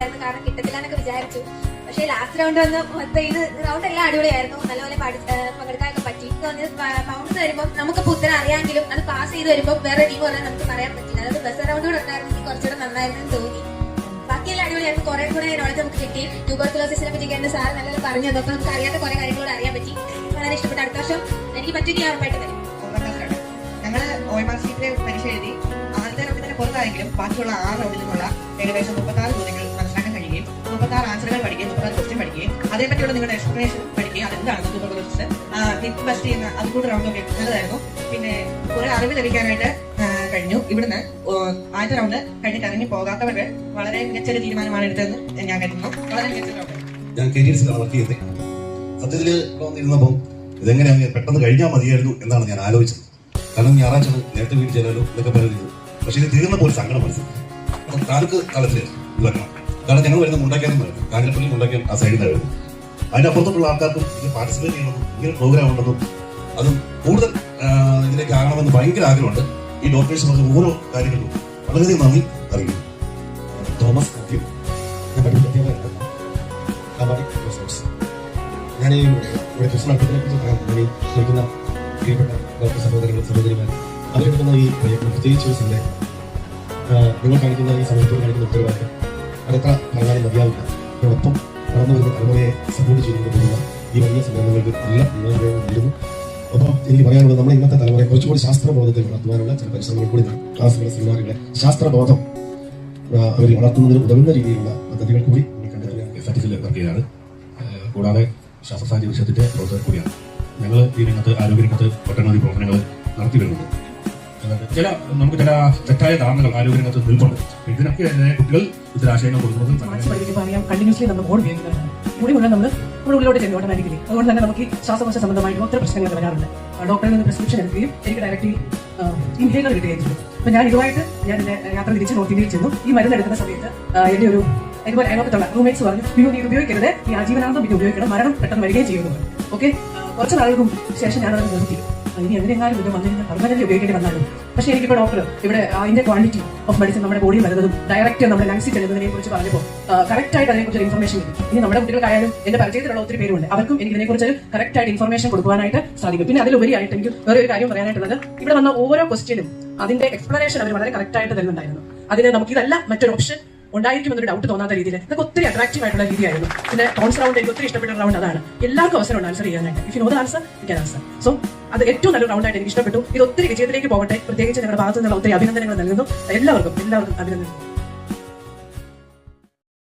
കാരണം കിട്ടത്തില്ല എന്നൊക്കെ വിചാരിച്ചു. പക്ഷേ ലാസ്റ്റ് റൗണ്ട് വന്ന് മൊത്തം റൗണ്ട് എല്ലാം അടിപൊളിയായിരുന്നു. നല്ലപോലെ പങ്കെടുക്കാനൊക്കെ പറ്റി. പൗണ്ട് വരുമ്പോൾ നമുക്കിപ്പോൾ ഉത്തരം അറിയാമെങ്കിലും അത് പാസ് ചെയ്ത് വരുമ്പോൾ വേറെ ടീം പറഞ്ഞാൽ നമുക്ക് പറയാൻ പറ്റില്ല. അതായത് ബസ് റൗണ്ട് കൂടെ ഉണ്ടായിരുന്നെങ്കിൽ കുറച്ചുകൂടെ നന്നായിരുന്നു തോന്നി. ബാക്കിയെല്ലാം അടിപൊളിയായിരുന്നു. കുറെ കൂടെ നോളജ് നമുക്ക് കിട്ടി. ട്യൂബർകുലോസിസിനെ പറ്റി എന്റെ സാർ നല്ലപോലെ പറഞ്ഞു തന്നപ്പോൾ നമുക്ക് അറിയാത്ത കുറെ കാര്യങ്ങളോട് അറിയാൻ പറ്റി. വളരെ ഇഷ്ടപ്പെട്ട. അടുത്ത വർഷം എനിക്ക് പറ്റി ഞാൻ ഉറപ്പായിട്ട് തരും. ഞങ്ങള് OMR ഷീറ്റിലെ പരീക്ഷ എഴുതി ആദ്യത്തെ റൗണ്ടിന്റെ പുറത്തായെങ്കിലും ബാക്കിയുള്ള 6 റൗണ്ടിൽ നിന്നുള്ള ഏകദേശം 36 ചോദ്യങ്ങൾ മനസ്സിലാക്കാൻ കഴിയുകയും 36 ആൻസറുകൾ പഠിക്കുകയും 36 ക്വസ്റ്റ്യൻ പഠിക്കുകയും അതേപറ്റിയുള്ള നിങ്ങളുടെ എക്സ്പ്ലനേഷൻ പഠിക്കുകയും അതെന്താണ് ട്യൂബർകുലോസിസ് ഹിറ്റ് ബസ്റ്റ് ചെയ്യുന്ന അതുകൂടെ റൗണ്ടൊക്കെ നല്ലതായിരുന്നു. പിന്നെ കുറെ അറിവ് ലഭിക്കാനായിട്ട് കഴിഞ്ഞു. ഇവിടുന്ന് ആദ്യത്തെ റൗണ്ട് കഴിഞ്ഞിട്ട് ഇറങ്ങി പോകാത്തവര് വളരെ മികച്ചൊരു തീരുമാനമാണ് എടുത്തതെന്ന് ഞാൻ കരുതുന്നു. വളരെ മികച്ച റൗണ്ട്. ഞാൻ കരിയർസിലാണ് വർക്ക് ചെയ്യുന്നത്. സത്യത്തില് വന്നിരുന്നപ്പം ഇതെങ്ങനെയാണ് പെട്ടെന്ന് കഴിഞ്ഞാൽ മതിയായിരുന്നു എന്നാണ് ഞാൻ ആലോചിച്ചത്. കാരണം ഞായറാഴ്ച നേരത്തെ വീട്ടിൽ ചെല്ലാലോ എന്നൊക്കെ പറയുന്നത്. പക്ഷെ ഇത് തീർന്നപ്പോൾ സങ്കടം മനസ്സിലാക്കി. താലൂക്ക് തലത്തിൽ ഇത് വരണം. കാരണം ഞങ്ങൾ വരുന്ന മുണ്ടാക്കാനും വരുന്നത് കാഞ്ഞിരപ്പള്ളി മുണ്ടാക്കാൻ ആ സൈഡിൽ നിന്ന് വരുന്നത്. അതിന്റെ അപ്പുറത്തുള്ള ആൾക്കാർക്കും ഇത് പാർട്ടിസിപ്പേറ്റ് ചെയ്യണമെന്നും ഇങ്ങനെ പ്രോഗ്രാം ഉണ്ടെന്നും അതും കൂടുതൽ ഇതിലേക്ക് ആകണമെന്ന് ഭയങ്കര ആഗ്രഹമുണ്ട്. ഈ ഡോക്ടേഴ്സ് പറഞ്ഞ ഓരോ കാര്യങ്ങളിലും വളരെയധികം നന്ദി അറിയുന്നു. തോമസ് ഞാൻ ഇവിടെ ക്രിസ്ത്യൻ അർത്ഥത്തിനെ കുറിച്ച് പറയാൻ ശ്രമിക്കുന്ന പ്രിയപ്പെട്ട ഡോക്ടർ സഹോദരങ്ങൾ സഹോദരിമാർ അവരെടുക്കുന്ന ഈ പ്രയത്നം പ്രത്യേകിച്ച് ഒരു സന്ദേഹം നിങ്ങൾ കാണിക്കുന്ന ഈ സമയത്തോട് കാണിക്കുന്ന ഉത്തരവാദിത്തം അതെത്ര പറഞ്ഞാലും മതിയാവില്ല. അതോടൊപ്പം വളർന്നു വരുന്ന തലമുറയെ സപ്പോർട്ട് ചെയ്തുകൊണ്ടുള്ള ഈ വലിയ സംരംഭങ്ങൾക്ക് എല്ലാം നേരിടുന്നു. അപ്പം എനിക്ക് പറയാനുള്ളത് നമ്മുടെ ഇന്നത്തെ തലമുറയെ കുറച്ചുകൂടി ശാസ്ത്രബോധത്തിൽ വളർത്തുവാനുള്ള ചില പരിശ്രമങ്ങൾ കൂടി ക്ലാസ്സുകളെ സെമിനാറുകളെ ശാസ്ത്രബോധം അവർ വളർത്തുന്നതിന് ഉതകുന്ന രീതിയിലുള്ള പദ്ധതികൾ കൂടി സർട്ടിഫിക്കറ്റ് വർക്ക് ചെയ്യാണ്. കൂടാതെ ശാസ്ത്രസാഹിത്യ വിഷയത്തിന്റെ പ്രൊഫസർ കൂടിയാണ്. ഞങ്ങൾ ഈ രംഗത്ത് ആരോഗ്യരംഗത്ത് ഒട്ടനവധി പ്രവർത്തനങ്ങൾ നടത്തി വരുന്നുണ്ട്. നമുക്ക് ചില തെറ്റായ ധാരണകൾ ആരോഗ്യരംഗത്ത് നിൽപ്പുണ്ട്. ഇതിനൊക്കെ കുട്ടികൾ ഇത്തരം ആശയങ്ങൾ കൊടുക്കുന്നത് കണ്ടിന്യൂസ്ലി നമ്മൾ ഓട് ഉപയോഗിക്കുന്നതാണ്. മുടി മുഴുവൻ നമ്മൾ ഉള്ളിലോട്ട് ചെല്ലും ഓട്ടോമാറ്റിക്കലി. അതുകൊണ്ട് തന്നെ നമുക്ക് ശ്വാസകോശ സംബന്ധമായിട്ട് ഒത്തിരി പ്രശ്നങ്ങൾ വരാറുണ്ട്. ഡോക്ടറിൽ നിന്ന് പ്രിസ്ക്രിപ്ഷൻ എടുക്കുകയും എനിക്ക് ഡയറക്റ്റ്ലി ഇൻഹേലർ കിട്ടുകയും ചെയ്തു. അപ്പൊ ഞാൻ ഇതുമായിട്ട് ഞാൻ എന്റെ യാത്ര തിരിച്ച് നോർത്ത് ഇന്ത്യയിൽ ചെന്നു. ഈ മരുന്ന് എടുക്കുന്ന സമയത്ത് എന്റെ ഒരു ഇതുപോലെ അയൽപക്കത്തുള്ള റൂംമേറ്റ്സ് പറഞ്ഞു, നീ ഉപയോഗിക്കരുത്, ഈ ആജീവനാന്തം പിന്നെ ഉപയോഗിക്കണം, മരണം പെട്ടെന്ന് വരികയും ചെയ്യുന്നു. ഓക്കെ, കുറച്ച് നാളുകൾക്കും ശേഷം ഞാനത് നിർത്തി. ഇനി എന്തിനെങ്ങാനും ഇത് വന്നിരുന്ന പെർമനന്റ് ഉപയോഗിക്കേണ്ടി വന്നാലും. പക്ഷേ എനിക്കിപ്പോൾ ഡോക്ടർ ഇവിടെ അതിന്റെ ക്വാണ്ടിറ്റി ഓഫ് മെഡിസിൻ നമ്മുടെ ബോഡിയിൽ വരുന്നതും ഡയറക്റ്റ് നമ്മുടെ ലങ്സിൽ ചെല്ലുന്നതിനെ കുറിച്ച് പറഞ്ഞപ്പോൾ കറക്റ്റ് ആയിട്ട് അതിനെക്കുറിച്ച് ഇൻഫർമേഷൻ കിട്ടും. ഇനി നമ്മുടെ കുട്ടികൾക്കായാലും എന്റെ പരിചയത്തിലുള്ള ഒത്തിരി പേരുണ്ട്, അവർക്കും എനിക്ക് ഇതിനെക്കുറിച്ച് കറക്റ്റ് ആയിട്ട് ഇൻഫർമേഷൻ കൊടുക്കുവാനായിട്ട് സാധിക്കും. പിന്നെ അതിലുപരിയായിട്ട് എനിക്ക് വേറെ ഒരു കാര്യം പറയാനായിട്ടുള്ളത്, ഇവിടെ വന്ന ഓരോ ക്വസ്റ്റ്യനും അതിന്റെ എക്സ്പ്ലനേഷൻ അവർ വളരെ കറക്റ്റ് ആയിട്ട് തരുന്നുണ്ടായിരുന്നു. അതിന് നമുക്കിതല്ല മറ്റൊരു ഓപ്ഷൻ ഉണ്ടായിരിക്കുമെന്നൊരു ഡൗട്ട് തോന്നാത്ത രീതിയിൽ ഇതൊക്കെ ഒത്തിരി അട്രാക്റ്റീവ് ആയിട്ടുള്ള രീതിയായിരുന്നു. പിന്നെ ടോൺസ് റൗണ്ട് എനിക്ക് ഒത്തിരി ഇഷ്ടപ്പെട്ട റൗണ്ട് അതാണ്. എല്ലാവർക്കും അവസരമുണ്ട് ആൻസർ ചെയ്യാനായിട്ട്. If you know the answer you can answer. So അത് ഏറ്റവും നല്ലൊരു റൗണ്ടായിട്ട് എനിക്ക് ഇഷ്ടപ്പെട്ടു. ഇത് ഒത്തിരി വിജയത്തിലേക്ക് പോകട്ടെ. പ്രത്യേകിച്ച് ഞങ്ങളുടെ ഭാഗത്തു നിന്നുള്ള ഒത്തിരി അഭിനന്ദനങ്ങൾ നൽകുന്നു. എല്ലാവർക്കും അഭിനന്ദനം.